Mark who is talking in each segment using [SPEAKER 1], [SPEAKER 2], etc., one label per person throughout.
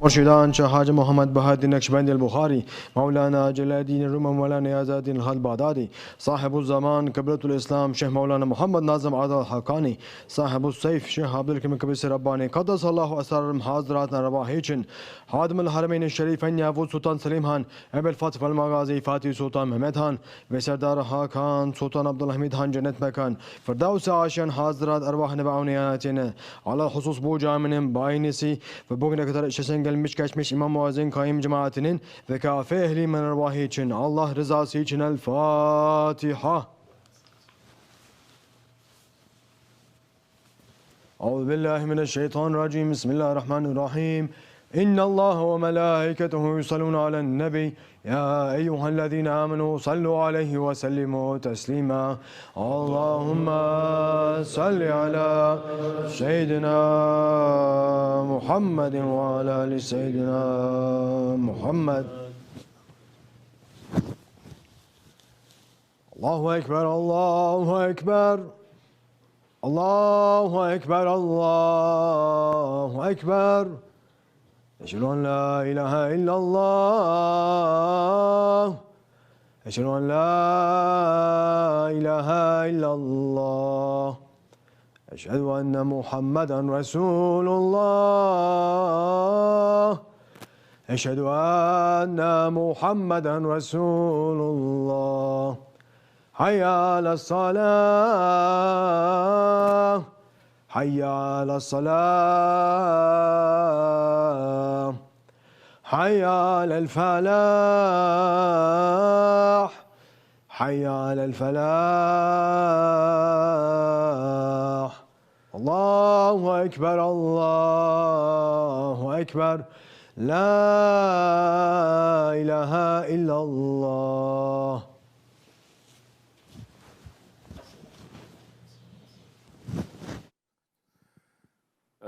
[SPEAKER 1] مرشدان شاه حاج محمد بهادي نقشبندي البخاري مولانا جلال الدين الرومي مولانا يازا الدين البغدادي صاحب الزمان قبلة الإسلام شيخ مولانا محمد ناظم عادل الحقاني صاحب السيف شيخ عبدالكريم كبريسي رباني قدس الله أسرارهم حاضراتنا رواحيشن خادم الحرمين الشريفين يافوت سلطان سليم خان أبي الفتح المغازي فاتي سلطان محمد خان وسردار خان سلطان عبد الحميد خان جنت مكان فردوس عاشان حاضرات أرواح نبعونياتنا على الخصوص بوجا منهم باينسي وبوغنا كتر شسنجل مش كشمش إمام موازين قائم جماعتين وكافيه لي من أرواحيشن الله رضا سيشن الفاتحة. أعوذ بالله من الشيطان الرجيم بسم الله الرحمن الرحيم إن الله وملائكته يصلون على النبي يا أيها الذين آمنوا صلوا عليه وسلموا تسليما اللهم صل على سيدنا محمد وعلى آل سيدنا محمد. الله أكبر الله أكبر الله أكبر الله أكبر أشهد أن لا إله إلا الله أشهد أن لا إله إلا الله أشهد أن محمدا رسول الله أشهد أن محمدا رسول الله حي على الصلاة حي على الصلاة حي على الفلاح حي على الفلاح. الله أكبر الله أكبر لا إله إلا الله.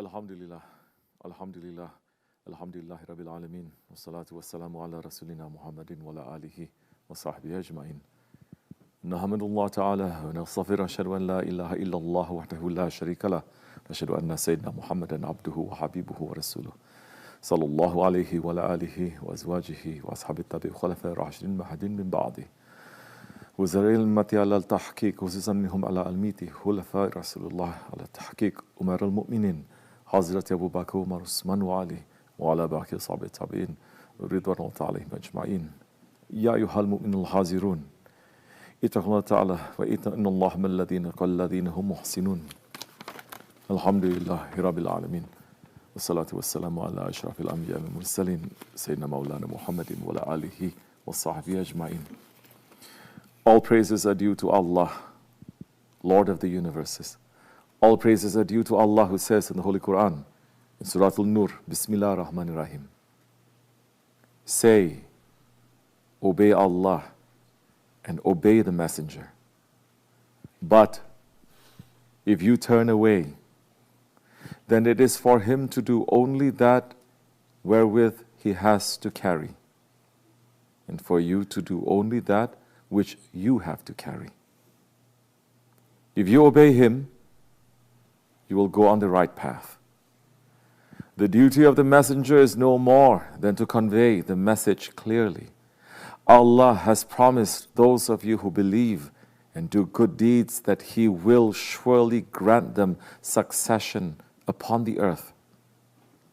[SPEAKER 2] Alhamdulillah, Alhamdulillah, Alhamdulillah Rabbil Alameen, wa salatu wa salamu ala Rasulina Muhammadin wa ala alihi wa sahbihi ajma'in. Nahamdulillah ta'ala wa nastaghfiruh ashhadu an la ilaha illallah wahdahu la sharika lah wa ashhadu anna sayyidina Muhammadan abduhu wa habibuhu wa rasuluh. Sallallahu alayhi wa ala alihi wa azwajihi wa ashabi tabi'i khulafa rashidin mahadin min ba'di. وزريل المتي على التحقيق خصوصا منهم على الميتي خلفاء رسول الله على التحقيق أمر المؤمنين حضرة أبو بكر وعمر عثمان وعلي وعلى باقي صحابة التابعين رضوان الله عليهم أجمعين. يا أيها المؤمنون الحاضرون اتقوا الله تعالى وإن الله من الذين قال الذين هم محسنون. الحمد لله رب العالمين والصلاة والسلام على أشرف الأنبياء والمرسلين سيدنا مولانا محمد وعلى آله وصحبه أجمعين. All praises are due to Allah, Lord of the universes. All praises are due to Allah who says in the Holy Quran, in Surah Al-Nur, BismillahiRehmannirRahim. Say, obey Allah and obey the Messenger. But if you turn away, then it is for him to do only that wherewith he has to carry, and for you to do only that which you have to carry. If you obey him, you will go on the right path. The duty of the messenger is no more than to convey the message clearly. Allah has promised those of you who believe and do good deeds that he will surely grant them succession upon the earth,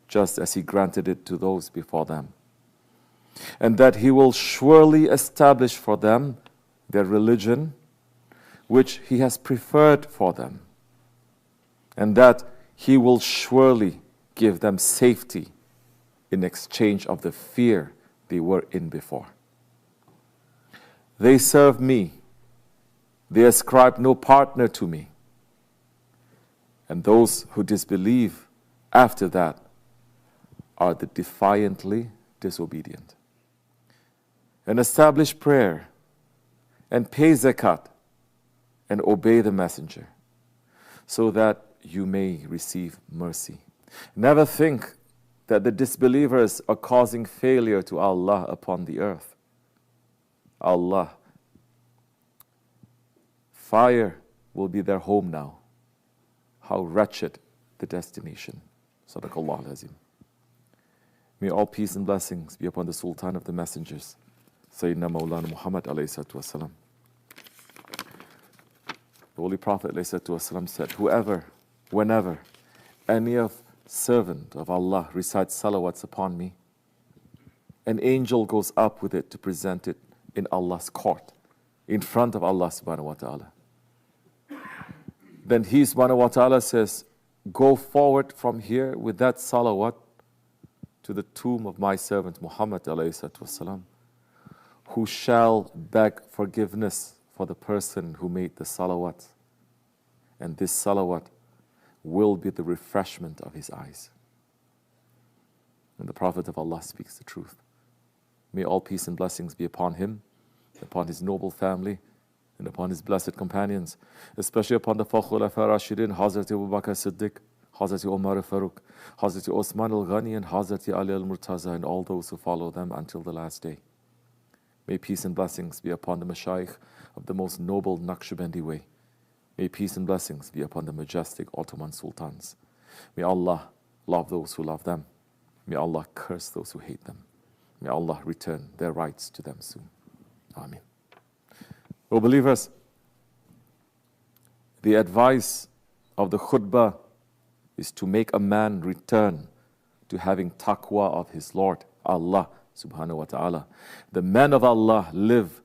[SPEAKER 2] just as he granted it to those before them, and that he will surely establish for them their religion, which he has preferred for them, and that he will surely give them safety in exchange of the fear they were in before. They serve me, they ascribe no partner to me, and those who disbelieve after that are the defiantly disobedient. And establish prayer, and pay zakat, and obey the messenger, so that you may receive mercy. Never think that the disbelievers are causing failure to Allah upon the earth. Allah, fire will be their home now. How wretched the destination. Sadaqallah al-Azim. May all peace and blessings be upon the Sultan of the Messengers, Sayyidina Mawlana Muhammad alayhi salatu wasalam. The Holy Prophet alayhi salatu wasalam said, whoever, whenever, any of servant of Allah recites salawats upon me, an angel goes up with it to present it in Allah's court, in front of Allah subhanahu wa ta'ala. Then He subhanahu wa ta'ala says, go forward from here with that salawat to the tomb of my servant Muhammad alayhi salatu wasalam, who shall beg forgiveness for the person who made the salawat. And this salawat will be the refreshment of his eyes. And the Prophet of Allah speaks the truth. May all peace and blessings be upon him, upon his noble family, and upon his blessed companions, especially upon the Khulafa Rashidin, Hazrat Abu Bakr Siddiq, Hazrat Umar Farooq, Hazrat Osman al-Ghani, and Hazrat Ali al-Murtaza, and all those who follow them until the last day. May peace and blessings be upon the Mashaykh of the most noble Nakshibendi way. May peace and blessings be upon the majestic Ottoman Sultans. May Allah love those who love them. May Allah curse those who hate them. May Allah return their rights to them soon. Amen. O believers, the advice of the khutbah is to make a man return to having taqwa of his Lord, Allah subhanahu wa ta'ala. The men of Allah live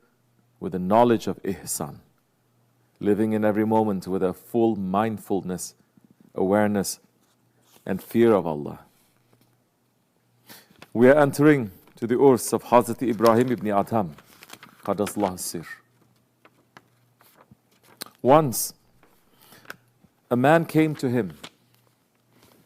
[SPEAKER 2] with the knowledge of ihsan, living in every moment with a full mindfulness, awareness, and fear of Allah. We are entering to the urs of Hazrat Ibrahim Ibn Adham, Qadasallahu sir. Once, a man came to him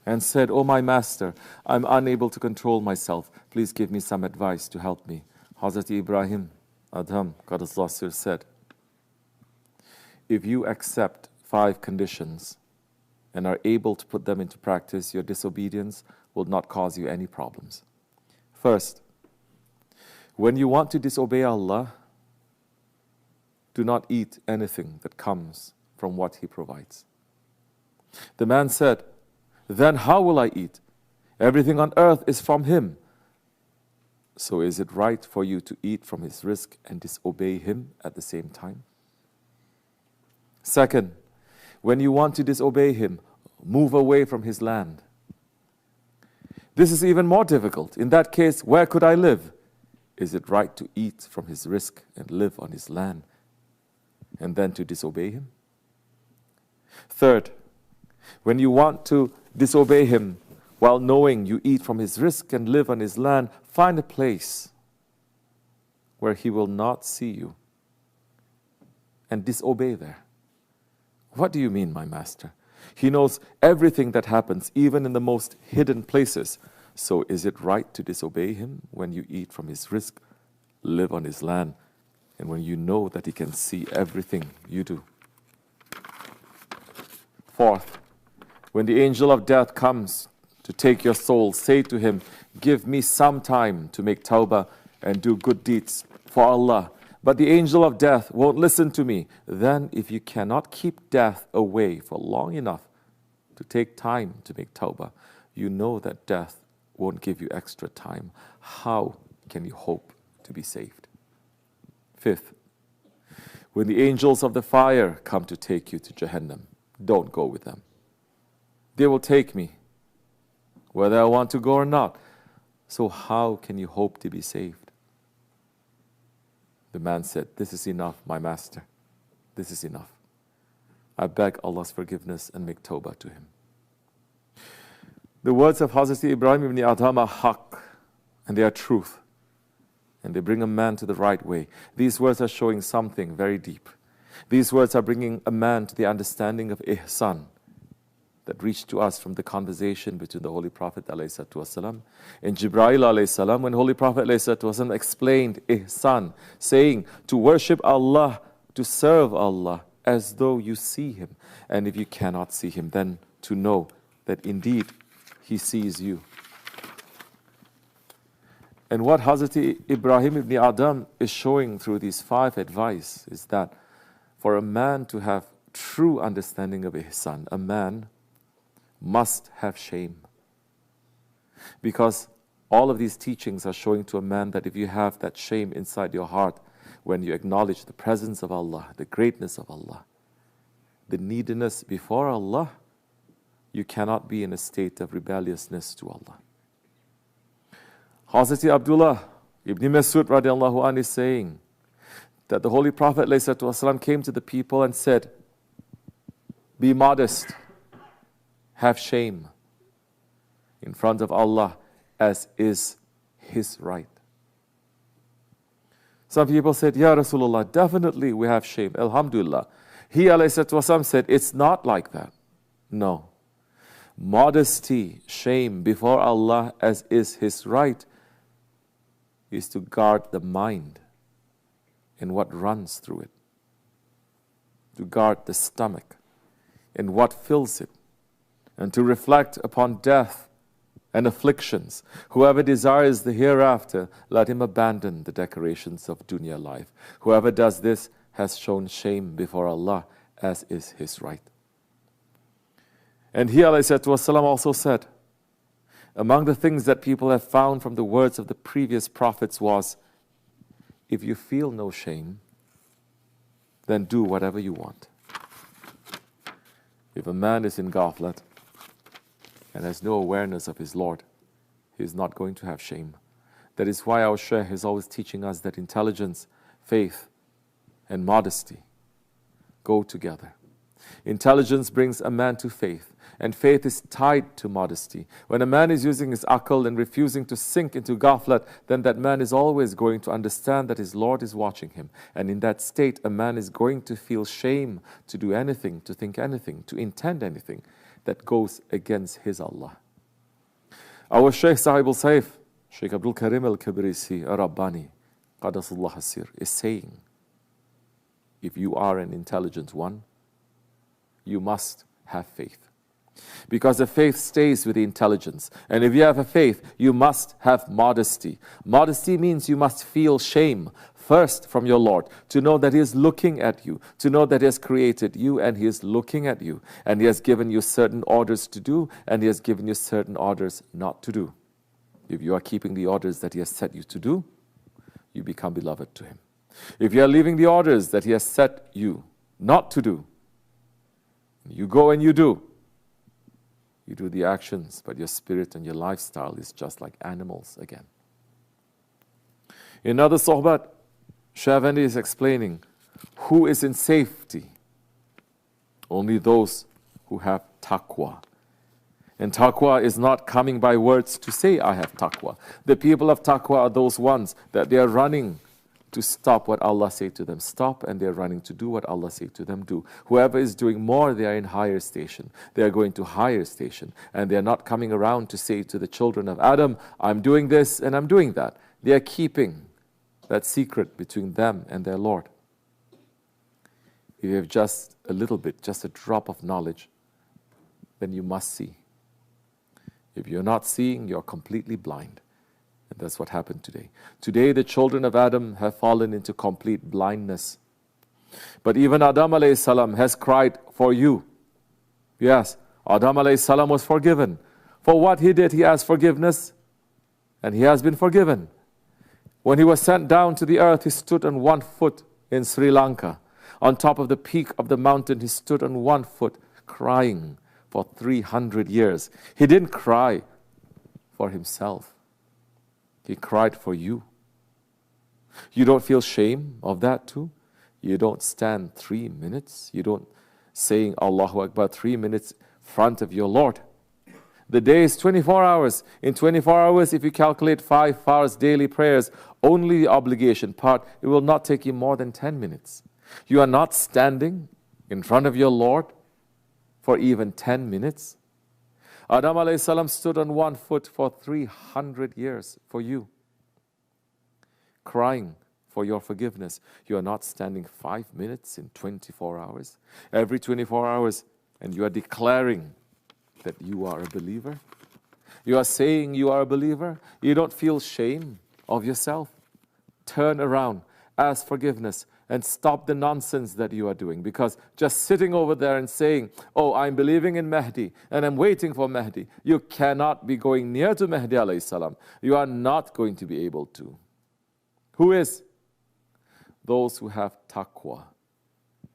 [SPEAKER 2] and said, "Oh my master, I'm unable to control myself. Please give me some advice to help me." Hazrat Ibrahim Adham, Qadasallahu sir, said, "If you accept 5 conditions and are able to put them into practice, your disobedience will not cause you any problems. First, when you want to disobey Allah, do not eat anything that comes from what He provides." The man said, "Then how will I eat? Everything on earth is from Him. So is it right for you to eat from His rizq and disobey Him at the same time? Second, when you want to disobey Him, move away from His land. This is even more difficult. In that case, where could I live? Is it right to eat from His rizq and live on His land, and then to disobey Him? Third, when you want to disobey Him while knowing you eat from His rizq and live on His land, find a place where He will not see you and disobey there." "What do you mean, my master? He knows everything that happens, even in the most hidden places. So is it right to disobey Him when you eat from His rizq, live on His land, and when you know that He can see everything you do?" Fourth, when the angel of death comes to take your soul, say to him, "Give me some time to make tawbah and do good deeds for Allah." But the angel of death won't listen to me. Then if you cannot keep death away for long enough to take time to make tawbah, you know that death won't give you extra time. How can you hope to be saved? Fifth, when the angels of the fire come to take you to Jahannam, don't go with them. They will take me, whether I want to go or not. So how can you hope to be saved? The man said, "This is enough, my master. This is enough. I beg Allah's forgiveness and make tawbah to Him." The words of Hazrat Ibrahim Ibn Adham are haqq, and they are truth, and they bring a man to the right way. These words are showing something very deep. These words are bringing a man to the understanding of ihsan that reached to us from the conversation between the Holy Prophet ﷺ and Jibreel ﷺ, when Holy Prophet ﷺ explained ihsan, saying to worship Allah, to serve Allah as though you see Him, and if you cannot see Him, then to know that indeed He sees you. And what Hazrat Ibrahim Ibn Adham is showing through these 5 advice is that for a man to have true understanding of ihsan, a man must have shame. Because All of these teachings are showing to a man that if you have that shame inside your heart, when you acknowledge the presence of Allah, the greatness of Allah, the neediness before Allah, you cannot be in a state of rebelliousness to Allah. Hazrati Abdullah Ibn Masud radiallahu anh is saying that the Holy Prophet ﷺ came to the people and said, be modest, have shame in front of Allah as is His right. Some people said, Ya Rasulullah, definitely we have shame, alhamdulillah. He ﷺ said, it's not like that. No. Modesty, shame before Allah as is His right is to guard the mind and what runs through it. To guard the stomach and what fills it. And to reflect upon death and afflictions. Whoever desires the hereafter, let him abandon the decorations of dunya life. Whoever does this has shown shame before Allah as is his right. And he ﷺ also said, among the things that people have found from the words of the previous prophets was, if you feel no shame, then do whatever you want. If a man is in ghaflat and has no awareness of his Lord, he is not going to have shame. That is why our Shaykh is always teaching us that intelligence, faith, and modesty go together. Intelligence brings a man to faith, and faith is tied to modesty. When a man is using his akal and refusing to sink into ghaflat, then that man is always going to understand that his Lord is watching him. And in that state, a man is going to feel shame to do anything, to think anything, to intend anything that goes against his Allah. Our Shaykh SahibulSaif, Shaykh Abdulkerim al-Kibrisi, Rabbani, Qadasullah Hasir, is saying, if you are an intelligent one, you must have faith. Because the faith stays with the intelligence. And if you have a faith, you must have modesty. Modesty means you must feel shame first from your Lord, to know that He is looking at you, to know that He has created you and He is looking at you, and He has given you certain orders to do, and He has given you certain orders not to do. If you are keeping the orders that He has set you to do, you become beloved to Him. If you are leaving the orders that He has set you not to do, you go and you do the actions, but your spirit and your lifestyle is just like animals again. In another sohbat, Shaykh Efendi is explaining, who is in safety? Only those who have taqwa. And taqwa is not coming by words to say, I have taqwa. The people of taqwa are those ones that they are running to stop what Allah say to them stop, and they are running to do what Allah say to them do. Whoever is doing more, they are in higher station. They are going to higher station. And they are not coming around to say to the children of Adam, I'm doing this and I'm doing that. They are keeping that secret between them and their Lord. If you have just a little bit, just a drop of knowledge, then you must see. If you're not seeing, you're completely blind. And that's what happened today. Today, the children of Adam have fallen into complete blindness. But even Adam alayhi salam has cried for you. Yes, Adam alayhi salam was forgiven. For what he did, he asked forgiveness, and he has been forgiven. When he was sent down to the earth, he stood on one foot in Sri Lanka. On top of the peak of the mountain, he stood on one foot, crying for 300 years. He didn't cry for himself. He cried for you. You don't feel shame of that too? You don't stand 3 minutes? You don't saying Allahu Akbar 3 minutes front of your Lord? The day is 24 hours. In 24 hours, if you calculate 5 hours daily prayers, only the obligation part, it will not take you more than 10 minutes. You are not standing in front of your Lord for even 10 minutes. Adam alayhi salam stood on one foot for 300 years for you, crying for your forgiveness. You are not standing 5 minutes in 24 hours. Every 24 hours, and you are declaring that you are a believer. You are saying you are a believer. You don't feel shame of yourself. Turn around, ask forgiveness, and stop the nonsense that you are doing. Because just sitting over there and saying, oh, I'm believing in Mahdi and I'm waiting for Mahdi, you cannot be going near to Mahdi alayhi salam. You are not going to be able to. Who is? Those who have taqwa.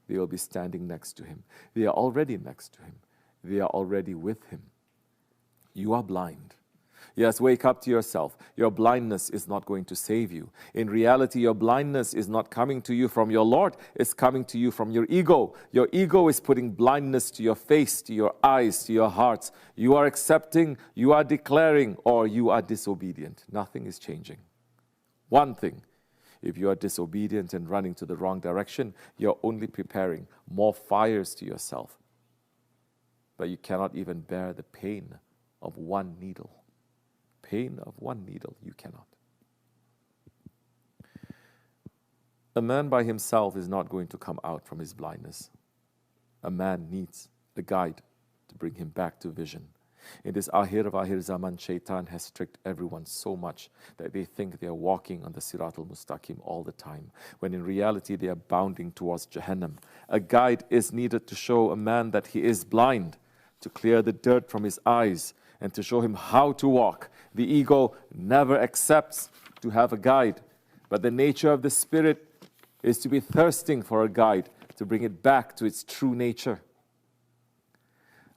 [SPEAKER 2] They will be standing next to him. They are already next to him. They are already with him. You are blind. Yes, wake up to yourself. Your blindness is not going to save you. In reality, your blindness is not coming to you from your Lord. It's coming to you from your ego. Your ego is putting blindness to your face, to your eyes, to your hearts. You are accepting, you are declaring, or you are disobedient. Nothing is changing. One thing, if you are disobedient and running to the wrong direction, you're only preparing more fires to yourself. But you cannot even bear the pain of one needle. Pain of one needle, you cannot. A man by himself is not going to come out from his blindness. A man needs a guide to bring him back to vision. In this Ahir Zaman, Shaitan has tricked everyone so much that they think they are walking on the Sirat al-Mustaqim all the time, when in reality they are bounding towards Jahannam. A guide is needed to show a man that he is blind, to clear the dirt from his eyes, and to show him how to walk. The ego never accepts to have a guide, but the nature of the spirit is to be thirsting for a guide, to bring it back to its true nature.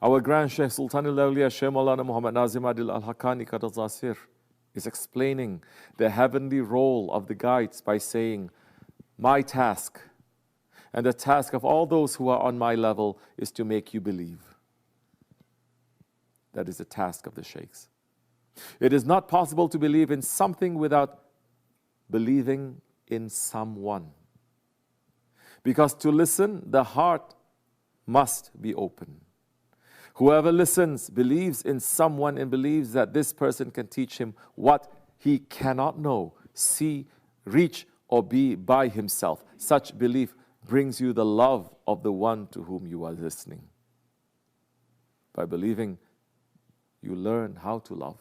[SPEAKER 2] Our Grand Shaykh Sultan al-Awliya Shaykh Maulana Muhammad Nazim Adil al-Hakkani Qadazasir is explaining the heavenly role of the guides by saying, my task and the task of all those who are on my level is to make you believe. That is the task of the sheikhs. It is not possible to believe in something without believing in someone. Because to listen, the heart must be open. Whoever listens believes in someone and believes that this person can teach him what he cannot know, see, reach, or be by himself. Such belief brings you the love of the one to whom you are listening. By believing, you learn how to love.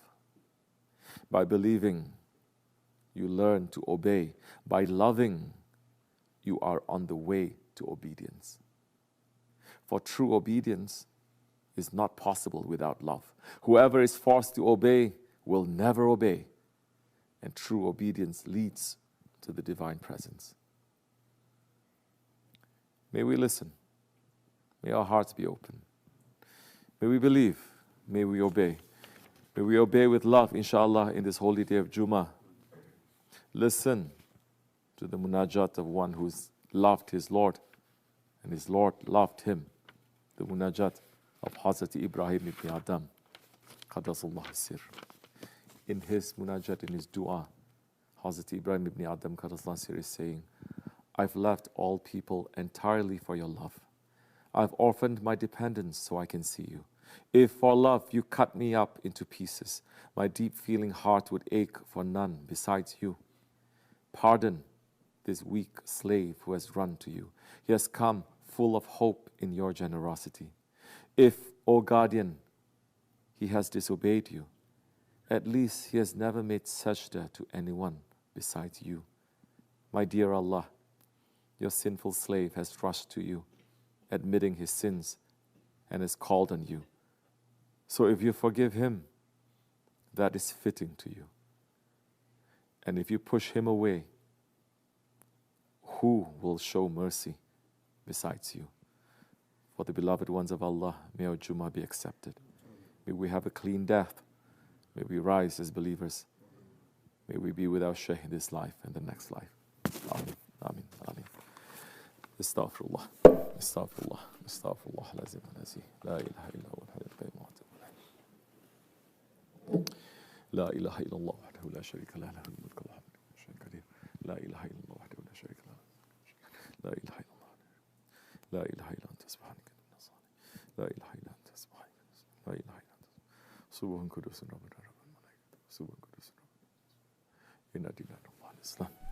[SPEAKER 2] By believing, you learn to obey. By loving, you are on the way to obedience. For true obedience is not possible without love. Whoever is forced to obey will never obey. And true obedience leads to the divine presence. May we listen. May our hearts be open. May we believe. May we obey. May we obey with love, inshallah, in this holy day of Jummah. Listen to the munajat of one who's loved his Lord, and his Lord loved him. The munajat of Hazrat Ibrahim Ibn Adham, Qadasallahu sir. In his munajat, in his dua, Hazrat Ibrahim Ibn Adham, Qadasallahu sir, is saying, I've left all people entirely for your love. I've orphaned my dependents so I can see you. If for love you cut me up into pieces, my deep feeling heart would ache for none besides you. Pardon this weak slave who has run to you. He has come full of hope in your generosity. If, O guardian, he has disobeyed you, at least he has never made sajda to anyone besides you. My dear Allah, your sinful slave has rushed to you, admitting his sins, and has called on you. So if you forgive him, that is fitting to you. And if you push him away, who will show mercy besides you? For the beloved ones of Allah, may our Jummah be accepted. May we have a clean death. May we rise as believers. May we be with our Shaykh in this life and the next life. Ameen, ameen, ameen. Astaghfirullah, astaghfirullah, astaghfirullah, lazim, lazim. La ilaha illa huwa al-hayyul qayyum. La ilaha illallah wahdahu la sharika lahu lahul mulku wa lahul hamdu. La ilaha illallah wahdahu la sharika lahu. La ilaha illallah. La ilaha illa anta subhanaka inni kuntu minaz-zalimin. La ilaha illa anta subhanaka. La ilaha illa anta. Subhan qudusun rabbuna rabbul malaikatu. Subhan qudusun rabbuna. Inna dina al-Islam.